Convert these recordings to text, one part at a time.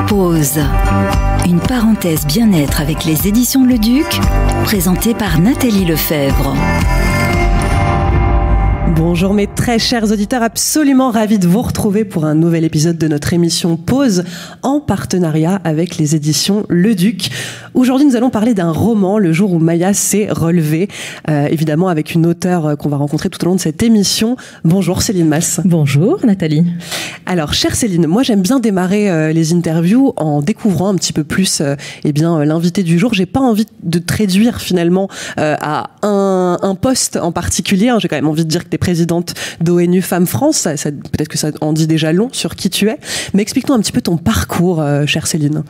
Pause. Une parenthèse bien-être avec les éditions Le Duc, présentée par Nathalie Lefebvre. Bonjour mes très chers auditeurs, absolument ravis de vous retrouver pour un nouvel épisode de notre émission Pause en partenariat avec les éditions Le Duc. Aujourd'hui, nous allons parler d'un roman, Le jour où Maya s'est relevée, évidemment avec une auteure qu'on va rencontrer tout au long de cette émission. Bonjour Céline Masse. Bonjour Nathalie. Alors, chère Céline, moi j'aime bien démarrer les interviews en découvrant un petit peu plus l'invité du jour. J'ai pas envie de te réduire finalement à un poste en particulier. J'ai quand même envie de dire que tu es présidente d'ONU Femmes France. Peut-être que ça en dit déjà long sur qui tu es. Mais explique-nous un petit peu ton parcours, chère Céline.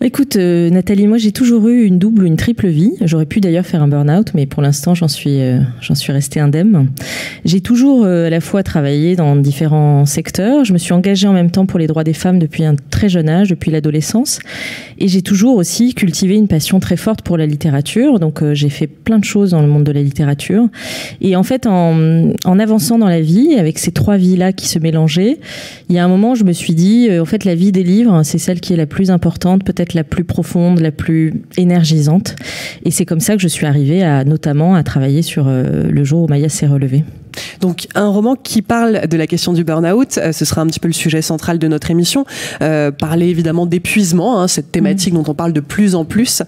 Écoute, Nathalie, moi j'ai toujours eu une double ou une triple vie. J'aurais pu d'ailleurs faire un burn-out, mais pour l'instant j'en suis restée indemne. J'ai toujours à la fois travaillé dans différents secteurs. Je me suis engagée en même temps pour les droits des femmes depuis un très jeune âge, depuis l'adolescence. Et j'ai toujours aussi cultivé une passion très forte pour la littérature. Donc j'ai fait plein de choses dans le monde de la littérature. Et en fait, en avançant dans la vie, avec ces trois vies-là qui se mélangeaient, il y a un moment où je me suis dit, en fait, la vie des livres, c'est celle qui est la plus importante, peut-être la plus profonde, la plus énergisante. Et c'est comme ça que je suis arrivée notamment à travailler sur Le jour où Maya s'est relevée. Donc un roman qui parle de la question du burn-out, ce sera un petit peu le sujet central de notre émission. Parler évidemment d'épuisement, cette thématique dont on parle de plus en plus,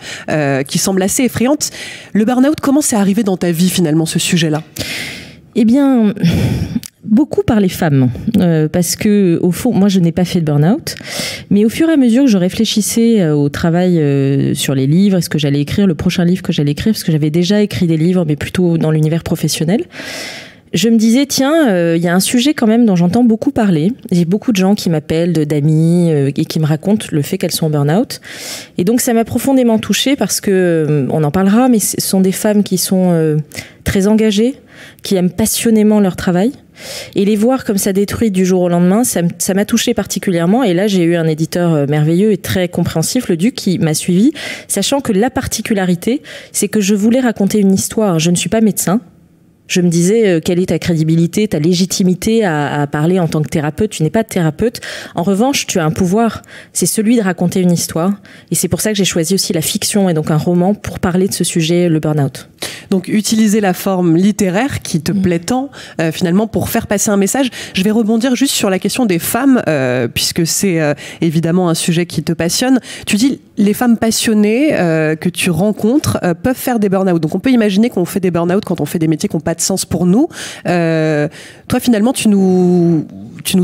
qui semble assez effrayante. Le burn-out, comment c'est arrivé dans ta vie finalement, ce sujet-là ? Eh bien, beaucoup par les femmes, parce que au fond, moi je n'ai pas fait de burn-out, mais au fur et à mesure que je réfléchissais au travail sur les livres, ce que j'allais écrire, le prochain livre que j'allais écrire, parce que j'avais déjà écrit des livres, mais plutôt dans l'univers professionnel, je me disais, tiens, il y a un sujet quand même dont j'entends beaucoup parler. J'ai beaucoup de gens qui m'appellent, d'amis, et qui me racontent le fait qu'elles sont en burn-out. Et donc ça m'a profondément touchée parce que, on en parlera, mais ce sont des femmes qui sont très engagées, qui aiment passionnément leur travail. Et les voir comme ça détruit du jour au lendemain, ça m'a touchée particulièrement. Et là, j'ai eu un éditeur merveilleux et très compréhensif, le Duc, qui m'a suivi, sachant que la particularité, c'est que je voulais raconter une histoire. Je ne suis pas médecin. Je me disais, quelle est ta crédibilité, ta légitimité à parler en tant que thérapeute ? Tu n'es pas thérapeute. En revanche, tu as un pouvoir, c'est celui de raconter une histoire. Et c'est pour ça que j'ai choisi aussi la fiction et donc un roman pour parler de ce sujet, le burn-out. Donc utiliser la forme littéraire qui te plaît tant, finalement, pour faire passer un message. Je vais rebondir juste sur la question des femmes, puisque c'est évidemment un sujet qui te passionne. Tu dis, les femmes passionnées que tu rencontres peuvent faire des burn-out. Donc on peut imaginer qu'on fait des burn-out quand on fait des métiers qui n'ont pas de sens pour nous. Toi, finalement, tu nous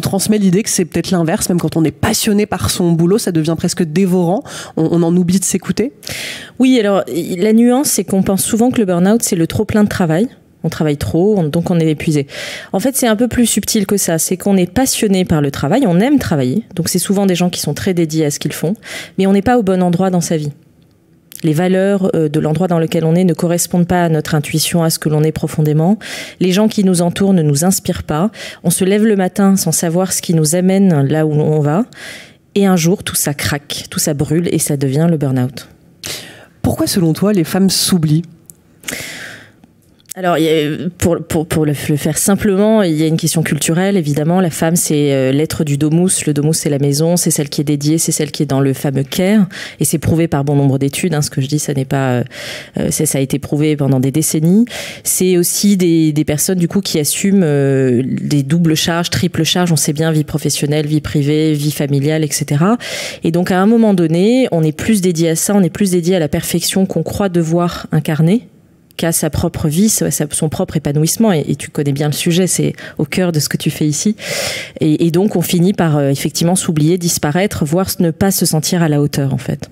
transmets l'idée que c'est peut-être l'inverse. Même quand on est passionné par son boulot, ça devient presque dévorant. On en oublie de s'écouter. Oui, alors la nuance, c'est qu'on pense souvent que le burn-out, c'est le trop plein de travail. On travaille trop, donc on est épuisé. En fait, c'est un peu plus subtil que ça. C'est qu'on est passionné par le travail, on aime travailler. Donc c'est souvent des gens qui sont très dédiés à ce qu'ils font, mais on n'est pas au bon endroit dans sa vie. Les valeurs de l'endroit dans lequel on est ne correspondent pas à notre intuition, à ce que l'on est profondément. Les gens qui nous entourent ne nous inspirent pas. On se lève le matin sans savoir ce qui nous amène là où on va. Et un jour, tout ça craque, tout ça brûle et ça devient le burn-out. Pourquoi, selon toi, les femmes s'oublient ? Alors, pour le faire simplement, il y a une question culturelle, évidemment. La femme, c'est l'être du domus. Le domus, c'est la maison, c'est celle qui est dédiée, c'est celle qui est dans le fameux care. Et c'est prouvé par bon nombre d'études. Ce que je dis, ça n'est pas, ça a été prouvé pendant des décennies. C'est aussi des personnes, du coup, qui assument des doubles charges, triples charges. On sait bien, vie professionnelle, vie privée, vie familiale, etc. Et donc, à un moment donné, on est plus dédié à ça, on est plus dédié à la perfection qu'on croit devoir incarner qu'à sa propre vie, son propre épanouissement. Et tu connais bien le sujet, c'est au cœur de ce que tu fais ici. Et donc, on finit par effectivement s'oublier, disparaître, voire ne pas se sentir à la hauteur, en fait.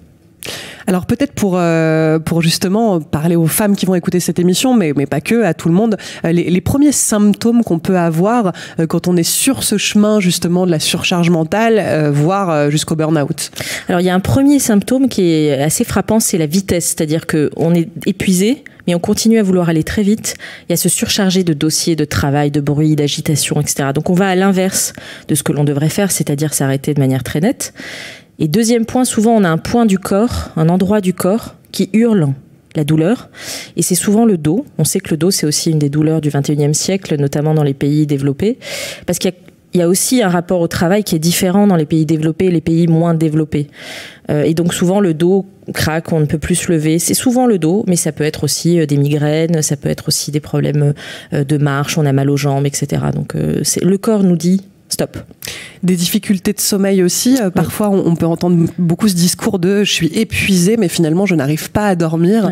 Alors peut-être pour justement parler aux femmes qui vont écouter cette émission, mais pas que, à tout le monde, les premiers symptômes qu'on peut avoir quand on est sur ce chemin justement de la surcharge mentale, voire jusqu'au burn-out. Alors il y a un premier symptôme qui est assez frappant, c'est la vitesse, c'est-à-dire qu'on est épuisé, mais on continue à vouloir aller très vite et à se surcharger de dossiers, de travail, de bruit, d'agitation, etc. Donc on va à l'inverse de ce que l'on devrait faire, c'est-à-dire s'arrêter de manière très nette. Et deuxième point, souvent on a un point du corps, un endroit du corps qui hurle la douleur. Et c'est souvent le dos. On sait que le dos, c'est aussi une des douleurs du 21e siècle, notamment dans les pays développés. Parce qu'il y a il y a aussi un rapport au travail qui est différent dans les pays développés et les pays moins développés. Et donc souvent le dos craque, on ne peut plus se lever. C'est souvent le dos, mais ça peut être aussi des migraines, ça peut être aussi des problèmes de marche, on a mal aux jambes, etc. Donc le corps nous dit stop. Des difficultés de sommeil aussi. Parfois, on peut entendre beaucoup ce discours de « je suis épuisée, mais finalement, je n'arrive pas à dormir »,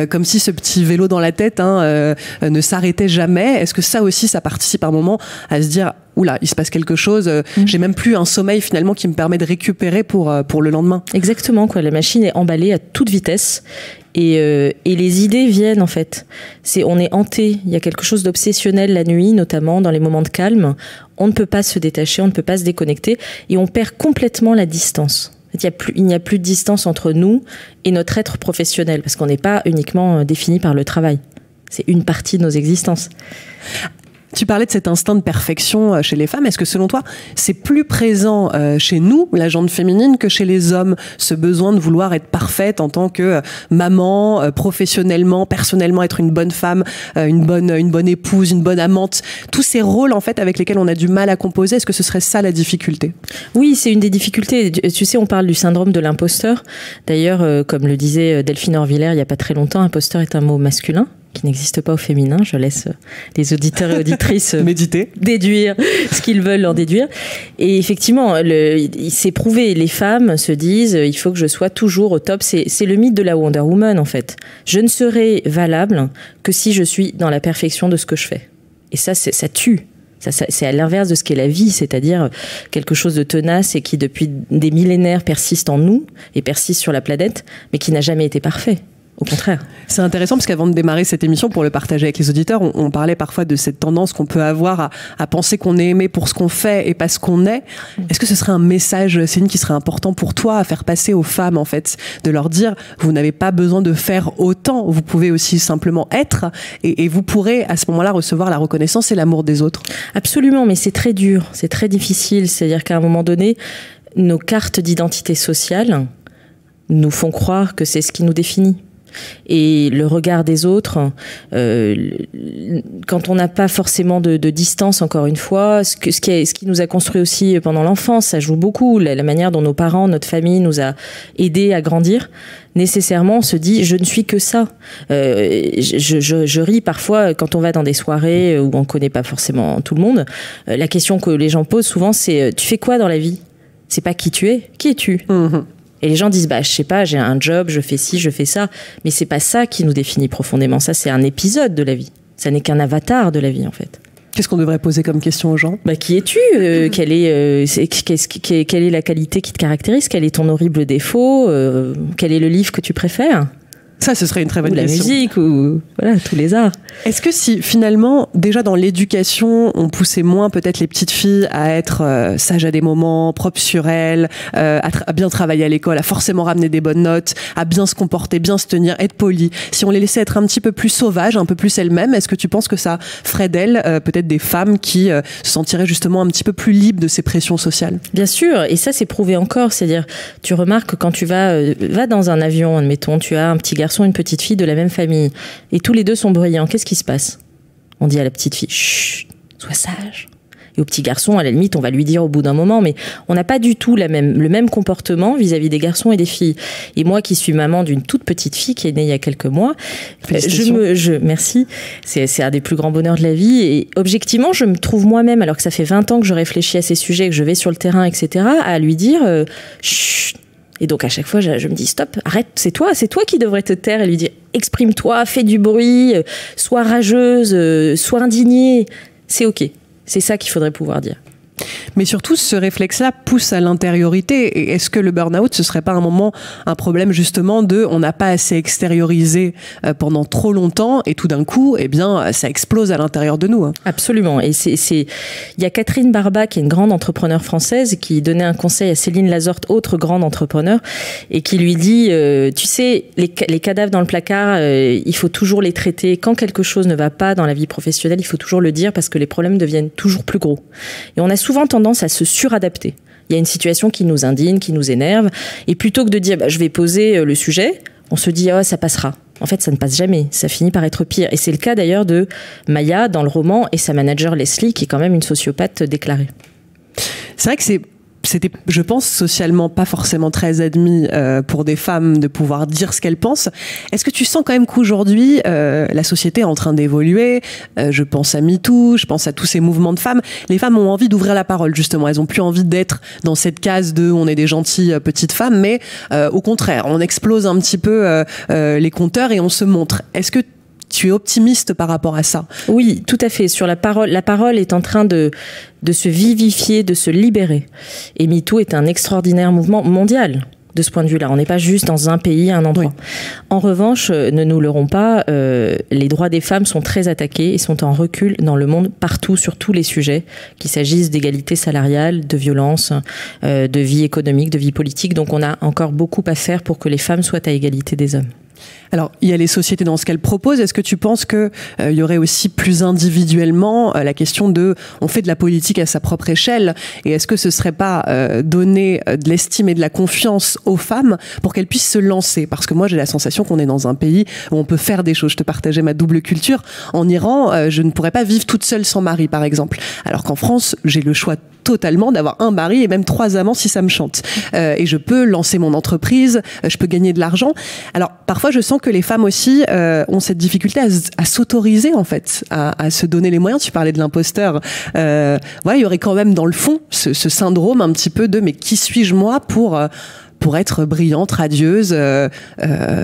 comme si ce petit vélo dans la tête ne s'arrêtait jamais. Est-ce que ça aussi, ça participe à un moment à se dire « oula, il se passe quelque chose, j'ai même plus un sommeil finalement qui me permet de récupérer pour le lendemain ». Exactement, quoi. La machine est emballée à toute vitesse. Et les idées viennent en fait. On est hanté. Il y a quelque chose d'obsessionnel la nuit, notamment dans les moments de calme. On ne peut pas se détacher, on ne peut pas se déconnecter, et on perd complètement la distance. Il n'y a plus de distance entre nous et notre être professionnel, parce qu'on n'est pas uniquement défini par le travail. C'est une partie de nos existences. Tu parlais de cet instinct de perfection chez les femmes. Est-ce que selon toi, c'est plus présent chez nous, la gente féminine, que chez les hommes, ce besoin de vouloir être parfaite en tant que maman, professionnellement, personnellement, être une bonne femme, une bonne épouse, une bonne amante, tous ces rôles en fait avec lesquels on a du mal à composer, est-ce que ce serait ça la difficulté ? Oui, c'est une des difficultés. Tu sais, on parle du syndrome de l'imposteur. D'ailleurs, comme le disait Delphine Orviller il n'y a pas très longtemps, imposteur est un mot masculin qui n'existe pas au féminin. Je laisse les auditeurs et auditrices méditer, déduire ce qu'ils veulent en déduire. Et effectivement, il s'est prouvé, les femmes se disent il faut que je sois toujours au top. C'est le mythe de la Wonder Woman en fait. Je ne serai valable que si je suis dans la perfection de ce que je fais. Et ça tue. C'est à l'inverse de ce qu'est la vie, c'est-à-dire quelque chose de tenace et qui depuis des millénaires persiste en nous et persiste sur la planète, mais qui n'a jamais été parfait. Au contraire. C'est intéressant parce qu'avant de démarrer cette émission, pour le partager avec les auditeurs, on parlait parfois de cette tendance qu'on peut avoir à penser qu'on est aimé pour ce qu'on fait et pas ce qu'on est. Est-ce que ce serait un message, Céline, qui serait important pour toi à faire passer aux femmes, en fait, de leur dire, vous n'avez pas besoin de faire autant, vous pouvez aussi simplement être et vous pourrez à ce moment-là recevoir la reconnaissance et l'amour des autres. Absolument, mais c'est très dur, c'est très difficile. C'est-à-dire qu'à un moment donné, nos cartes d'identité sociale nous font croire que c'est ce qui nous définit. Et le regard des autres, quand on n'a pas forcément de distance, encore une fois, ce qui nous a construit aussi pendant l'enfance, ça joue beaucoup. La manière dont nos parents, notre famille nous a aidés à grandir, nécessairement on se dit je ne suis que ça. Je ris parfois quand on va dans des soirées où on connaît pas forcément tout le monde. La question que les gens posent souvent, c'est tu fais quoi dans la vie ? C'est pas qui tu es, qui es-tu ? Et les gens disent, je sais pas, j'ai un job, je fais ci, je fais ça. Mais c'est pas ça qui nous définit profondément. Ça, c'est un épisode de la vie. Ça n'est qu'un avatar de la vie, en fait. Qu'est-ce qu'on devrait poser comme question aux gens ? Qui es-tu ? Quelle est la qualité qui te caractérise ? Quel est ton horrible défaut ? Quel est le livre que tu préfères ? Ça, ce serait une très bonne question. Ou la musique, ou voilà, tous les arts. Est-ce que si, finalement, déjà dans l'éducation, on poussait moins peut-être les petites filles à être sages à des moments, propres sur elles, à bien travailler à l'école, à forcément ramener des bonnes notes, à bien se comporter, bien se tenir, être polies, si on les laissait être un petit peu plus sauvages, un peu plus elles-mêmes, est-ce que tu penses que ça ferait d'elles peut-être des femmes qui se sentiraient justement un petit peu plus libres de ces pressions sociales ? Bien sûr, et ça c'est prouvé encore, c'est-à-dire tu remarques que quand tu vas dans un avion, admettons, tu as un petit garçon, une petite fille de la même famille, et tous les deux sont bruyants, qu'est-ce qui se passe ? On dit à la petite fille, chut, sois sage. Et au petit garçon, à la limite, on va lui dire au bout d'un moment, mais on n'a pas du tout le même comportement vis-à-vis des garçons et des filles. Et moi, qui suis maman d'une toute petite fille qui est née il y a quelques mois, merci, c'est un des plus grands bonheurs de la vie. Et objectivement, je me trouve moi-même, alors que ça fait 20 ans que je réfléchis à ces sujets, que je vais sur le terrain, etc., à lui dire, chut. Et donc, à chaque fois, je me dis, stop, arrête, c'est toi qui devrais te taire et lui dire, exprime-toi, fais du bruit, sois rageuse, sois indignée. C'est OK. C'est ça qu'il faudrait pouvoir dire. Mais surtout, ce réflexe-là pousse à l'intériorité. Et est-ce que le burn-out, ce serait pas un moment, un problème justement de on n'a pas assez extériorisé pendant trop longtemps et tout d'un coup, eh bien, ça explose à l'intérieur de nous. Absolument. Et il y a Catherine Barba, qui est une grande entrepreneure française, qui donnait un conseil à Céline Lazorte, autre grande entrepreneure, et qui lui dit, tu sais, les cadavres dans le placard, il faut toujours les traiter. Quand quelque chose ne va pas dans la vie professionnelle, il faut toujours le dire parce que les problèmes deviennent toujours plus gros. Et on a souvent tendance à se suradapter. Il y a une situation qui nous indigne, qui nous énerve, et plutôt que de dire je vais poser le sujet, on se dit ça passera. En fait, ça ne passe jamais, ça finit par être pire. Et c'est le cas d'ailleurs de Maya dans le roman et sa manager Leslie, qui est quand même une sociopathe déclarée. C'est vrai que c'était, je pense, socialement pas forcément très admis pour des femmes de pouvoir dire ce qu'elles pensent. Est-ce que tu sens quand même qu'aujourd'hui, la société est en train d'évoluer? Je pense à MeToo, je pense à tous ces mouvements de femmes. Les femmes ont envie d'ouvrir la parole, justement. Elles ont plus envie d'être dans cette case de on est des gentilles petites femmes, mais au contraire, on explose un petit peu les compteurs et on se montre. Est-ce que tu es optimiste par rapport à ça? Oui, tout à fait. Sur la parole est en train de se vivifier, de se libérer. Et MeToo est un extraordinaire mouvement mondial de ce point de vue-là. On n'est pas juste dans un pays, un endroit. Oui. En revanche, ne nous leurrons pas, les droits des femmes sont très attaqués et sont en recul dans le monde partout, sur tous les sujets, qu'il s'agisse d'égalité salariale, de violence, de vie économique, de vie politique. Donc on a encore beaucoup à faire pour que les femmes soient à égalité des hommes. Alors, il y a les sociétés dans ce qu'elles proposent. Est-ce que tu penses qu'il y aurait aussi plus individuellement la question de on fait de la politique à sa propre échelle, et est-ce que ce serait pas donner de l'estime et de la confiance aux femmes pour qu'elles puissent se lancer? Parce que moi, j'ai la sensation qu'on est dans un pays où on peut faire des choses. Je te partageais ma double culture. En Iran, je ne pourrais pas vivre toute seule sans mari, par exemple. Alors qu'en France, j'ai le choix totalement d'avoir un mari et même 3 amants si ça me chante. Et je peux lancer mon entreprise, je peux gagner de l'argent. Alors, parfois, je sens que les femmes aussi ont cette difficulté à s'autoriser, en fait, à se donner les moyens. Tu parlais de l'imposteur. Voilà, il y aurait quand même dans le fond ce syndrome un petit peu de mais qui suis-je moi pour être brillante, radieuse,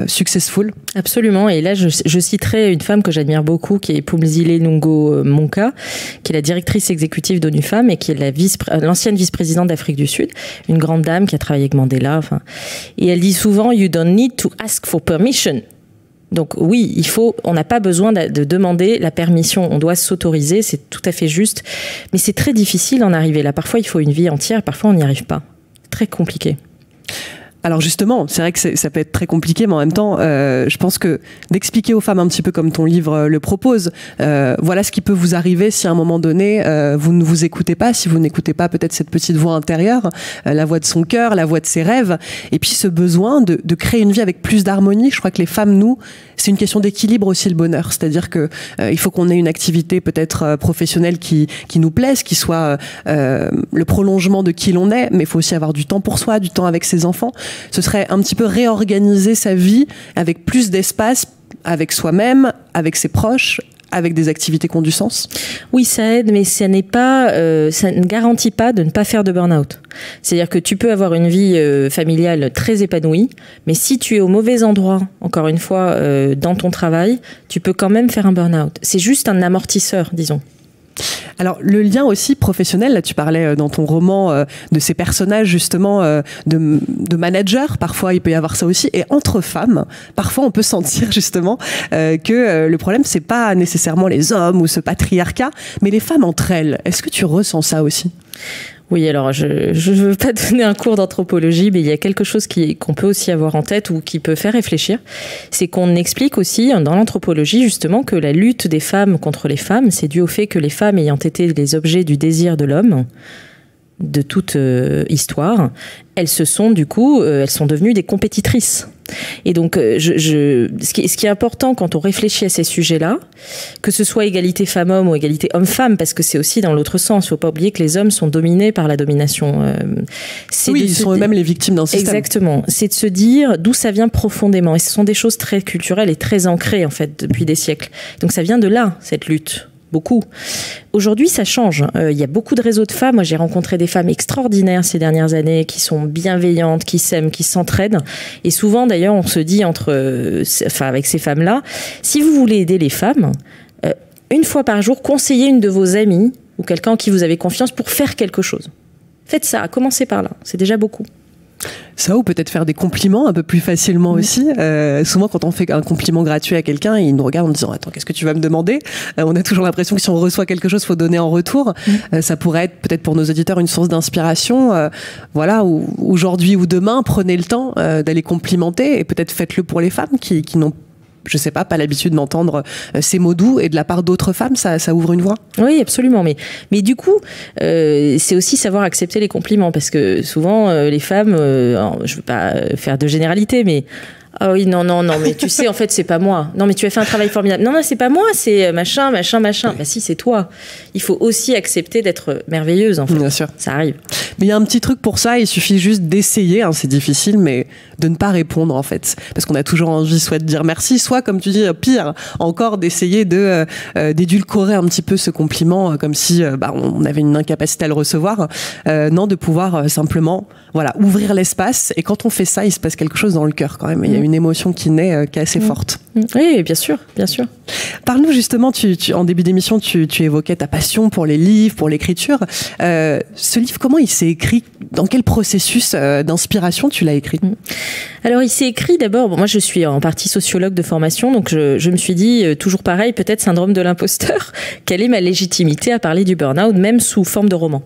successful. Absolument. Et là, je citerai une femme que j'admire beaucoup, qui est Phumzile Nungo Mounka, qui est la directrice exécutive d'ONU Femmes et qui est l'ancienne vice-présidente d'Afrique du Sud, une grande dame qui a travaillé avec Mandela. Enfin, et elle dit souvent « You don't need to ask for permission ». Donc oui, on n'a pas besoin de demander la permission, on doit s'autoriser, c'est tout à fait juste. Mais c'est très difficile d'en arriver là. Parfois, il faut une vie entière, parfois on n'y arrive pas. Très compliqué. Alors justement, c'est vrai que ça peut être très compliqué, mais en même temps, je pense que d'expliquer aux femmes un petit peu comme ton livre le propose, voilà ce qui peut vous arriver si à un moment donné, vous ne vous écoutez pas, si vous n'écoutez pas peut-être cette petite voix intérieure, la voix de son cœur, la voix de ses rêves, et puis ce besoin de créer une vie avec plus d'harmonie. Je crois que les femmes, nous, c'est une question d'équilibre aussi, le bonheur. C'est-à-dire que il faut qu'on ait une activité peut-être professionnelle qui nous plaise, qui soit le prolongement de qui l'on est, mais il faut aussi avoir du temps pour soi, du temps avec ses enfants. Ce serait un petit peu réorganiser sa vie avec plus d'espace avec soi-même, avec ses proches, avec des activités qui ont du sens. Oui, ça aide, mais ça n'est pas, ça ne garantit pas de ne pas faire de burn-out. C'est-à-dire que tu peux avoir une vie familiale très épanouie, mais si tu es au mauvais endroit, encore une fois, dans ton travail, tu peux quand même faire un burn-out. C'est juste un amortisseur, disons. Alors, le lien aussi professionnel, là tu parlais dans ton roman de ces personnages justement de managers, parfois il peut y avoir ça aussi, et entre femmes, parfois on peut sentir justement que le problème c'est pas nécessairement les hommes ou ce patriarcat, mais les femmes entre elles. Est-ce que tu ressens ça aussi ? Oui, alors je ne veux pas donner un cours d'anthropologie, mais il y a quelque chose qu'on peut aussi avoir en tête ou qui peut faire réfléchir. C'est qu'on explique aussi dans l'anthropologie justement que la lutte des femmes contre les femmes, c'est dû au fait que les femmes ayant été les objets du désir de l'homme, de toute histoire, elles sont devenues des compétitrices. Et donc, ce qui est important quand on réfléchit à ces sujets-là, que ce soit égalité femmes-hommes ou égalité hommes-femmes, parce que c'est aussi dans l'autre sens. Il ne faut pas oublier que les hommes sont dominés par la domination. Oui, ils sont eux-mêmes les victimes d'un système. Exactement. C'est de se dire d'où ça vient profondément. Et ce sont des choses très culturelles et très ancrées, en fait, depuis des siècles. Donc, ça vient de là, cette lutte. Beaucoup. Aujourd'hui, ça change. Il y a beaucoup de réseaux de femmes. Moi, j'ai rencontré des femmes extraordinaires ces dernières années qui sont bienveillantes, qui s'aiment, qui s'entraident. Et souvent, d'ailleurs, on se dit avec ces femmes-là, si vous voulez aider les femmes, une fois par jour, conseillez une de vos amies ou quelqu'un en qui vous avez confiance pour faire quelque chose. Faites ça, commencez par là. C'est déjà beaucoup. Ça, ou peut-être faire des compliments un peu plus facilement aussi. Souvent, quand on fait un compliment gratuit à quelqu'un, il nous regarde en disant « Attends, qu'est-ce que tu vas me demander ?» On a toujours l'impression que si on reçoit quelque chose, il faut donner en retour. Ça pourrait être peut-être pour nos auditeurs une source d'inspiration. Voilà, aujourd'hui ou demain, prenez le temps d'aller complimenter et peut-être faites-le pour les femmes qui n'ont je sais pas l'habitude d'entendre ces mots doux, et de la part d'autres femmes, ça ouvre une voie. Oui, absolument. Mais du coup, c'est aussi savoir accepter les compliments, parce que souvent, les femmes, je veux pas faire de généralité, mais Ah oui, non, mais tu sais, en fait, c'est pas moi. Non, mais tu as fait un travail formidable. Non, c'est pas moi, c'est machin. Bah si, c'est toi. Il faut aussi accepter d'être merveilleuse, en fait. Bien sûr. Ça arrive. Mais il y a un petit truc pour ça, il suffit juste d'essayer, hein, c'est difficile, mais de ne pas répondre, en fait. Parce qu'on a toujours envie soit de dire merci, soit, comme tu dis, pire, encore d'essayer d'édulcorer un petit peu ce compliment, comme si on avait une incapacité à le recevoir. Non, de pouvoir simplement ouvrir l'espace. Et quand on fait ça, il se passe quelque chose dans le cœur quand même. Il y a une émotion qui naît, qui est assez forte. Oui, bien sûr. Parle-nous justement, en début d'émission, tu évoquais ta passion pour les livres, pour l'écriture. Ce livre, comment il s'est écrit? Dans quel processus d'inspiration tu l'as écrit? Alors, il s'est écrit d'abord, moi je suis en partie sociologue de formation, donc je me suis dit, toujours pareil, peut-être syndrome de l'imposteur, quelle est ma légitimité à parler du burn-out, même sous forme de roman?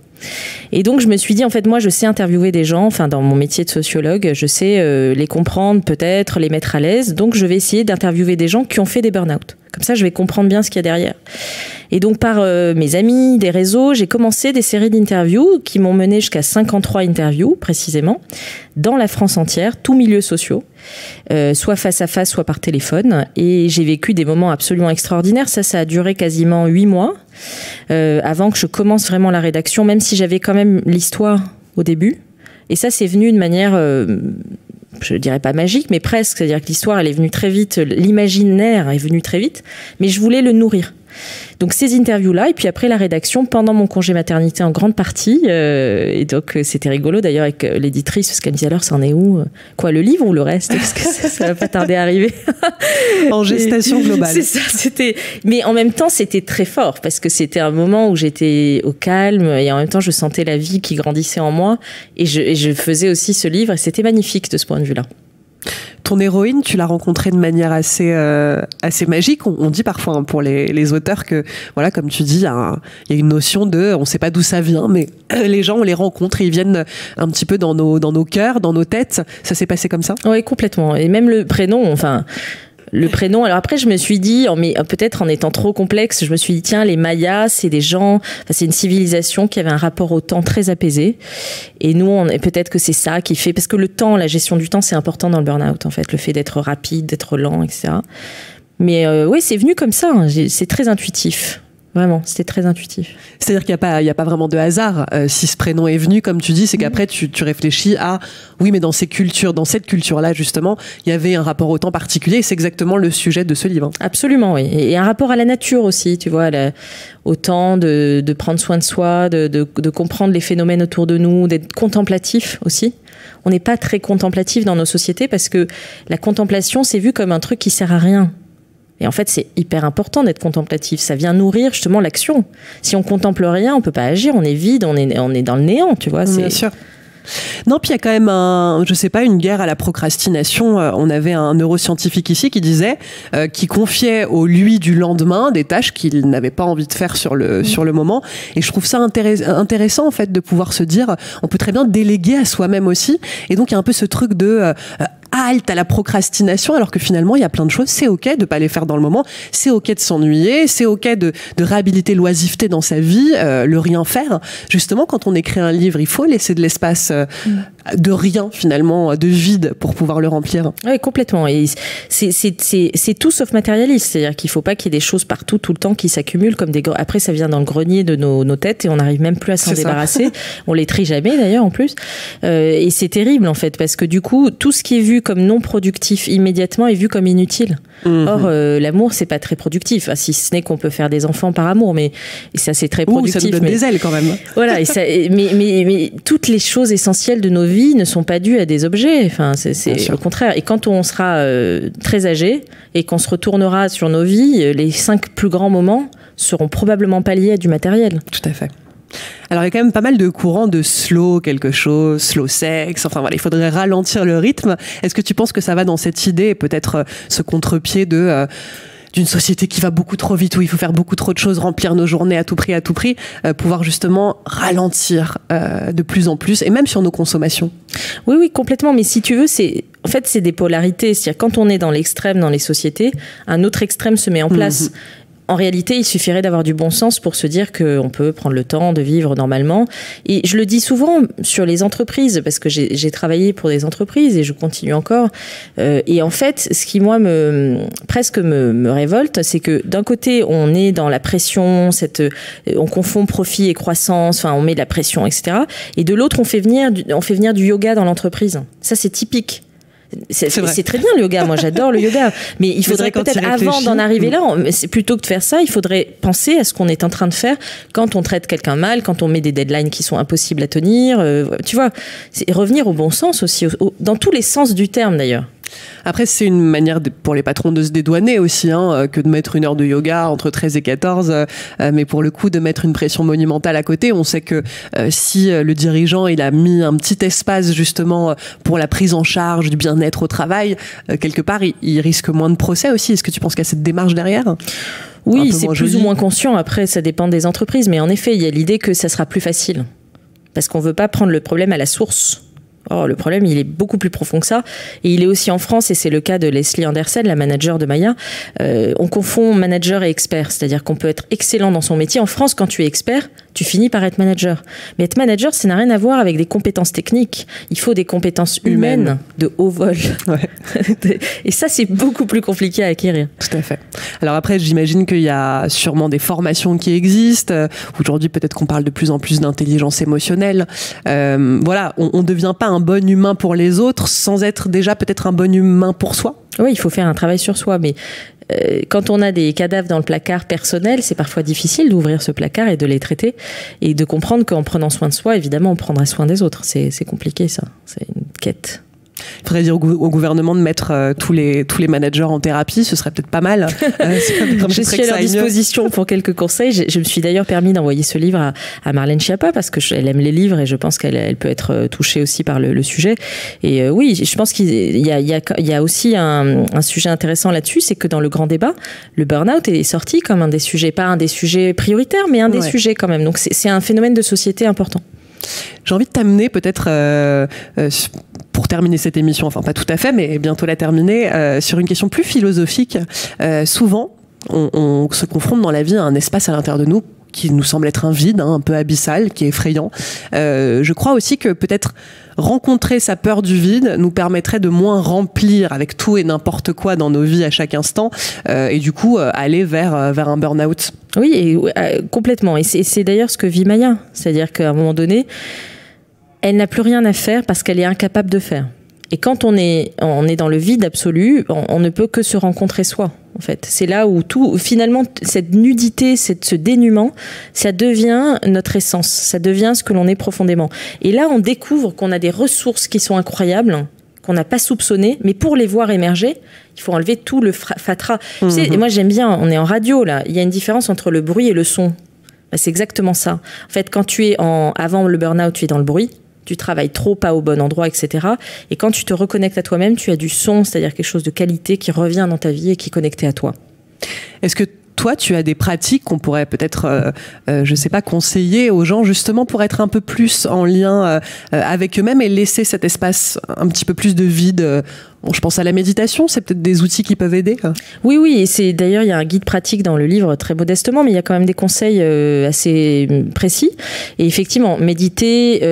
Et donc je me suis dit, en fait, moi je sais interviewer des gens, enfin dans mon métier de sociologue, je sais les comprendre peut-être, les mettre à l'aise, donc je vais essayer d'interviewer des gens qui ont fait des burn-out. Comme ça, je vais comprendre bien ce qu'il y a derrière. Et donc, par mes amis, des réseaux, j'ai commencé des séries d'interviews qui m'ont mené jusqu'à 53 interviews, précisément, dans la France entière, tous milieux sociaux, soit face à face, soit par téléphone. Et j'ai vécu des moments absolument extraordinaires. Ça a duré quasiment 8 mois, avant que je commence vraiment la rédaction, même si j'avais quand même l'histoire au début. Et ça, c'est venu de manière... je dirais pas magique, mais presque. C'est-à-dire que l'histoire, elle est venue très vite, l'imaginaire est venu très vite, mais je voulais le nourrir. Donc ces interviews-là, et puis après la rédaction, pendant mon congé maternité en grande partie, et donc c'était rigolo d'ailleurs avec l'éditrice, parce qu'elle me disait alors, ça en est où? Quoi, le livre ou le reste? Parce que ça va pas tarder à arriver. En gestation globale. C'est ça, mais en même temps, c'était très fort, parce que c'était un moment où j'étais au calme, et en même temps, je sentais la vie qui grandissait en moi, et je faisais aussi ce livre, et c'était magnifique de ce point de vue-là. Ton héroïne, tu l'as rencontrée de manière assez magique. On dit parfois pour les auteurs que, comme tu dis, il y a une notion de, on ne sait pas d'où ça vient, mais les gens, on les rencontre et ils viennent un petit peu dans nos cœurs, dans nos têtes. Ça s'est passé comme ça? Oui, complètement. Et même le prénom, le prénom, alors après je me suis dit, mais peut-être en étant trop complexe, je me suis dit tiens, les Mayas, c'est des gens, c'est une civilisation qui avait un rapport au temps très apaisé, et nous peut-être que c'est ça qui fait, parce que le temps, la gestion du temps, c'est important dans le burn-out en fait, le fait d'être rapide, d'être lent, etc. Mais oui, c'est venu comme ça, hein. C'est très intuitif. Vraiment, c'était très intuitif. C'est-à-dire qu'il n'y a pas vraiment de hasard. Si ce prénom est venu, comme tu dis, c'est qu'après tu réfléchis à oui, mais dans cette culture-là justement, il y avait un rapport au temps particulier. Et c'est exactement le sujet de ce livre. Absolument, oui. Et un rapport à la nature aussi, tu vois, au temps de prendre soin de soi, de comprendre les phénomènes autour de nous, d'être contemplatif aussi. On n'est pas très contemplatif dans nos sociétés parce que la contemplation, c'est vu comme un truc qui sert à rien. Et en fait, c'est hyper important d'être contemplatif. Ça vient nourrir justement l'action. Si on contemple rien, on peut pas agir. On est vide, on est dans le néant, tu vois. Bien sûr. Non, puis il y a quand même une guerre à la procrastination. On avait un neuroscientifique ici qui disait, qui confiait au lui du lendemain des tâches qu'il n'avait pas envie de faire sur le moment. Et je trouve ça intéressant en fait de pouvoir se dire, on peut très bien déléguer à soi-même aussi. Et donc il y a un peu ce truc de halte à la procrastination, alors que finalement il y a plein de choses, c'est ok de pas les faire dans le moment, c'est ok de s'ennuyer, c'est ok de réhabiliter l'oisiveté dans sa vie, le rien faire. Justement, quand on écrit un livre, il faut laisser de l'espace de rien finalement, de vide pour pouvoir le remplir. Oui, complètement. Et c'est tout sauf matérialiste, c'est-à-dire qu'il faut pas qu'il y ait des choses partout tout le temps qui s'accumulent comme des. Après, ça vient dans le grenier de nos têtes et on n'arrive même plus à s'en débarrasser. On les trie jamais d'ailleurs en plus. Et c'est terrible en fait parce que du coup, tout ce qui est vu comme non productif immédiatement est vu comme inutile. Or, l'amour, c'est pas très productif. Ah, si ce n'est qu'on peut faire des enfants par amour, mais ça c'est très productif. Ça nous donne des ailes quand même. Voilà. Mais toutes les choses essentielles de nos vies ne sont pas dues à des objets. Enfin, c'est au contraire. Et quand on sera très âgé et qu'on se retournera sur nos vies, les 5 plus grands moments seront probablement pas liés à du matériel. Tout à fait. Alors il y a quand même pas mal de courants de slow quelque chose, slow sex, enfin voilà, il faudrait ralentir le rythme. Est-ce que tu penses que ça va dans cette idée, peut-être ce contre-pied d'une société qui va beaucoup trop vite, où il faut faire beaucoup trop de choses, remplir nos journées à tout prix, pouvoir justement ralentir de plus en plus, et même sur nos consommations? Oui, complètement. Mais si tu veux, c'est des polarités. C'est-à-dire quand on est dans l'extrême dans les sociétés, un autre extrême se met en place. En réalité, il suffirait d'avoir du bon sens pour se dire qu'on peut prendre le temps de vivre normalement. Et je le dis souvent sur les entreprises, parce que j'ai travaillé pour des entreprises et je continue encore. Et en fait, ce qui, moi, presque me révolte, c'est que d'un côté, on est dans la pression, on confond profit et croissance, enfin, on met de la pression, etc. Et de l'autre, on fait venir du yoga dans l'entreprise. Ça, c'est typique. C'est très bien le yoga, moi j'adore le yoga, mais il faudrait peut-être avant d'en arriver là, plutôt que de faire ça, il faudrait penser à ce qu'on est en train de faire quand on traite quelqu'un mal, quand on met des deadlines qui sont impossibles à tenir, tu vois, c'est revenir au bon sens aussi, dans tous les sens du terme d'ailleurs. Après, c'est une manière pour les patrons de se dédouaner aussi, que de mettre 1 heure de yoga entre 13 et 14. Mais pour le coup, de mettre une pression monumentale à côté, on sait que si le dirigeant il a mis un petit espace justement pour la prise en charge du bien-être au travail, quelque part, il risque moins de procès aussi. Est-ce que tu penses qu'il y a cette démarche derrière ? Oui, c'est plus ou moins conscient. Après, ça dépend des entreprises. Mais en effet, il y a l'idée que ça sera plus facile. Parce qu'on ne veut pas prendre le problème à la source. Or, le problème, il est beaucoup plus profond que ça. Et il est aussi en France, et c'est le cas de Leslie Andersen, la manager de Maya. On confond manager et expert. C'est-à-dire qu'on peut être excellent dans son métier. En France, quand tu es expert, tu finis par être manager. Mais être manager, ça n'a rien à voir avec des compétences techniques. Il faut des compétences humaines de haut vol. Ouais. Et ça, c'est beaucoup plus compliqué à acquérir. Tout à fait. Alors après, j'imagine qu'il y a sûrement des formations qui existent. Aujourd'hui, peut-être qu'on parle de plus en plus d'intelligence émotionnelle. Voilà, on ne devient pas un bon humain pour les autres sans être déjà peut-être un bon humain pour soi. Oui, il faut faire un travail sur soi, mais quand on a des cadavres dans le placard personnel, c'est parfois difficile d'ouvrir ce placard et de les traiter et de comprendre qu'en prenant soin de soi, évidemment, on prendra soin des autres. C'est compliqué, ça. C'est une quête. Il faudrait dire au gouvernement de mettre tous les managers en thérapie, ce serait peut-être pas mal. Je suis à leur disposition pour quelques conseils. Je me suis d'ailleurs permis d'envoyer ce livre à Marlène Schiappa parce qu'elle aime les livres et je pense qu'elle peut être touchée aussi par le sujet. Et oui, je pense qu'il y a aussi un sujet intéressant là-dessus, c'est que dans le grand débat, le burn-out est sorti comme un des sujets, pas un des sujets prioritaires, mais un des sujets quand même. Donc c'est un phénomène de société important. J'ai envie de t'amener peut-être, pour terminer cette émission, enfin pas tout à fait, mais bientôt la terminer, sur une question plus philosophique. Souvent, on se confronte dans la vie à un espace à l'intérieur de nous qui nous semble être un vide, un peu abyssal, qui est effrayant. Je crois aussi que peut-être rencontrer sa peur du vide nous permettrait de moins remplir avec tout et n'importe quoi dans nos vies à chaque instant, et du coup aller vers un burn-out. Oui, complètement. Et c'est d'ailleurs ce que vit Maya. C'est-à-dire qu'à un moment donné, elle n'a plus rien à faire parce qu'elle est incapable de faire. Et quand on est dans le vide absolu, on ne peut que se rencontrer soi, en fait. C'est là où finalement, cette nudité, ce dénuement, ça devient notre essence. Ça devient ce que l'on est profondément. Et là, on découvre qu'on a des ressources qui sont incroyables, qu'on n'a pas soupçonnées, mais pour les voir émerger, il faut enlever tout le fatras. Tu sais, et moi, j'aime bien, on est en radio, là. Il y a une différence entre le bruit et le son. C'est exactement ça. En fait, quand tu es avant le burn-out, tu es dans le bruit. Tu travailles trop, pas au bon endroit, etc. Et quand tu te reconnectes à toi-même, tu as du son, c'est-à-dire quelque chose de qualité qui revient dans ta vie et qui est connecté à toi. Est-ce que toi, tu as des pratiques qu'on pourrait peut-être, je sais pas, conseiller aux gens justement pour être un peu plus en lien avec eux-mêmes et laisser cet espace un petit peu plus de vide? Bon, je pense à la méditation, c'est peut-être des outils qui peuvent aider. Oui, et c'est d'ailleurs il y a un guide pratique dans le livre très modestement, mais il y a quand même des conseils assez précis. Et effectivement, méditer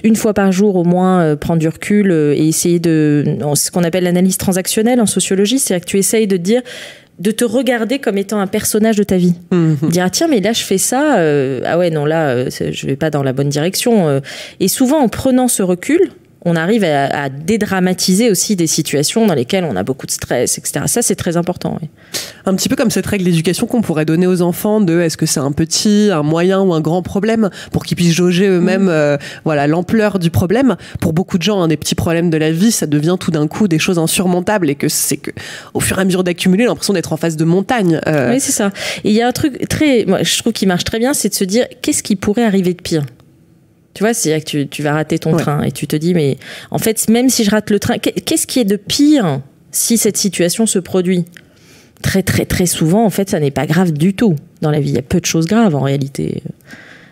1 fois par jour au moins, prendre du recul et essayer ce qu'on appelle l'analyse transactionnelle en sociologie, c'est-à-dire que tu essayes de te regarder comme étant un personnage de ta vie. Dire, tiens, mais là, je fais ça. Ah ouais, non, là, je vais pas dans la bonne direction. Et souvent, en prenant ce recul, on arrive à dédramatiser aussi des situations dans lesquelles on a beaucoup de stress, etc. Ça, c'est très important. Oui. Un petit peu comme cette règle d'éducation qu'on pourrait donner aux enfants de est-ce que c'est un petit, un moyen ou un grand problème pour qu'ils puissent jauger eux-mêmes l'ampleur du problème. Pour beaucoup de gens, des petits problèmes de la vie, ça devient tout d'un coup des choses insurmontables et que c'est que au fur et à mesure d'accumuler, l'impression d'être en face de montagne. Oui, c'est ça. Et il y a un truc moi, je trouve qui marche très bien, c'est de se dire qu'est-ce qui pourrait arriver de pire. Tu vois, c'est-à-dire que tu vas rater ton train et tu te dis, mais en fait, même si je rate le train, qu'est-ce qui est de pire si cette situation se produit ? Très, très, très souvent, en fait, ça n'est pas grave du tout dans la vie. Il y a peu de choses graves, en réalité.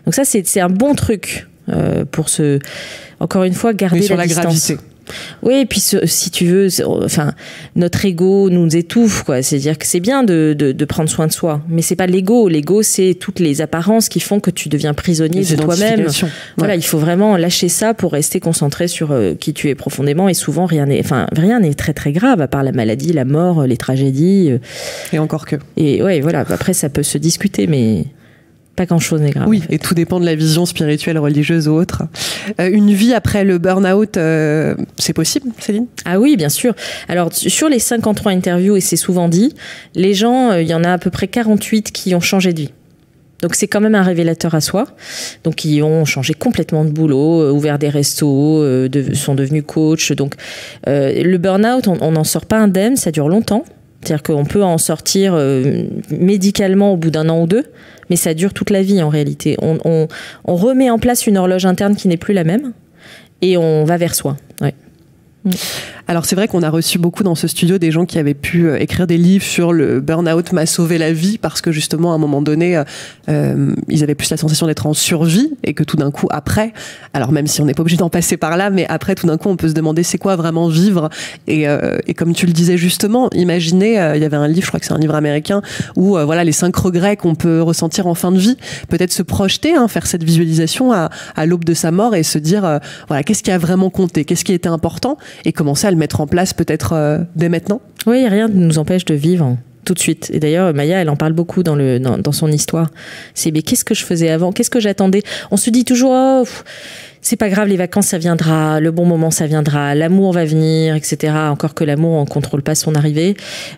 Donc ça, c'est un bon truc pour encore une fois, garder la distance. Gravité. Oui, et puis si tu veux, enfin, notre ego nous étouffe, quoi. C'est-à-dire que c'est bien de prendre soin de soi, mais c'est pas l'ego. L'ego, c'est toutes les apparences qui font que tu deviens prisonnier de toi-même. Voilà, il faut vraiment lâcher ça pour rester concentré sur qui tu es profondément. Et souvent, rien n'est très très grave à part la maladie, la mort, les tragédies. Et encore que. Et ouais, voilà. Après, ça peut se discuter, mais pas grand-chose n'est grave. Oui, en fait. Et tout dépend de la vision spirituelle, religieuse ou autre. Une vie après le burn-out, c'est possible, Céline ? Ah oui, bien sûr. Alors, sur les 53 interviews, et c'est souvent dit, les gens, il y en a à peu près 48 qui ont changé de vie. Donc, c'est quand même un révélateur à soi. Donc, ils ont changé complètement de boulot, ouvert des restos, sont devenus coachs. Donc, le burn-out, on n'en sort pas indemne, ça dure longtemps. C'est-à-dire qu'on peut en sortir médicalement au bout d'1 an ou 2, mais ça dure toute la vie en réalité. On remet en place une horloge interne qui n'est plus la même et on va vers soi. Ouais. Alors c'est vrai qu'on a reçu beaucoup dans ce studio des gens qui avaient pu écrire des livres sur le burn-out m'a sauvé la vie parce que justement à un moment donné ils avaient plus la sensation d'être en survie et que tout d'un coup après, alors même si on n'est pas obligé d'en passer par là, mais après tout d'un coup on peut se demander c'est quoi vraiment vivre et comme tu le disais justement, imaginez il y avait un livre, je crois que c'est un livre américain où voilà les 5 regrets qu'on peut ressentir en fin de vie, peut-être se projeter, faire cette visualisation à l'aube de sa mort et se dire voilà qu'est-ce qui a vraiment compté, qu'est-ce qui était important et commencer à le mettre en place peut-être dès maintenant. Oui, rien ne nous empêche de vivre tout de suite. Et d'ailleurs, Maya, elle en parle beaucoup dans son histoire. C'est mais qu'est-ce que je faisais avant ? Qu'est-ce que j'attendais ? On se dit toujours c'est pas grave, les vacances ça viendra, le bon moment ça viendra, l'amour va venir, etc. Encore que l'amour on contrôle pas son arrivée.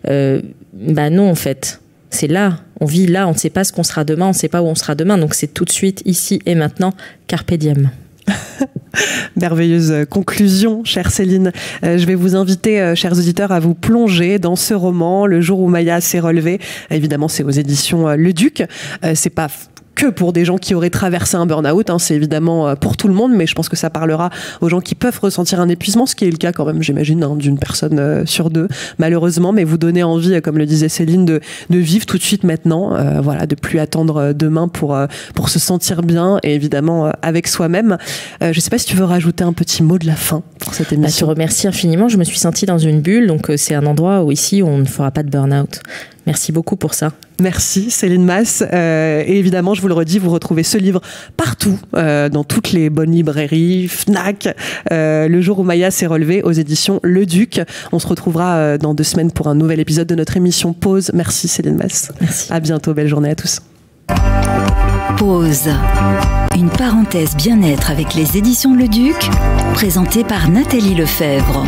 Non en fait. C'est là, on vit là, on ne sait pas ce qu'on sera demain, on ne sait pas où on sera demain. Donc c'est tout de suite, ici et maintenant, carpe diem. Merveilleuse conclusion, chère Céline. Je vais vous inviter, chers auditeurs, à vous plonger dans ce roman, Le jour où Maya s'est relevée. Évidemment, c'est aux éditions Le Duc. C'est pas que pour des gens qui auraient traversé un burn-out, c'est évidemment pour tout le monde, mais je pense que ça parlera aux gens qui peuvent ressentir un épuisement, ce qui est le cas quand même, j'imagine, d'une personne sur 2, malheureusement, mais vous donner envie, comme le disait Céline, de vivre tout de suite maintenant, voilà, de plus attendre demain pour se sentir bien et évidemment avec soi-même. Je sais pas si tu veux rajouter un petit mot de la fin pour cette émission. Je te remercie infiniment, je me suis sentie dans une bulle, donc c'est un endroit où ici on ne fera pas de burn-out. Merci beaucoup pour ça. Merci Céline Masse. Et évidemment, je vous le redis, vous retrouvez ce livre partout, dans toutes les bonnes librairies, Fnac, Le jour où Maya s'est relevée, aux éditions Le Duc. On se retrouvera dans 2 semaines pour un nouvel épisode de notre émission Pause. Merci Céline Masse. Merci. À bientôt, belle journée à tous. Pause. Une parenthèse bien-être avec les éditions Le Duc, présentée par Nathalie Lefebvre.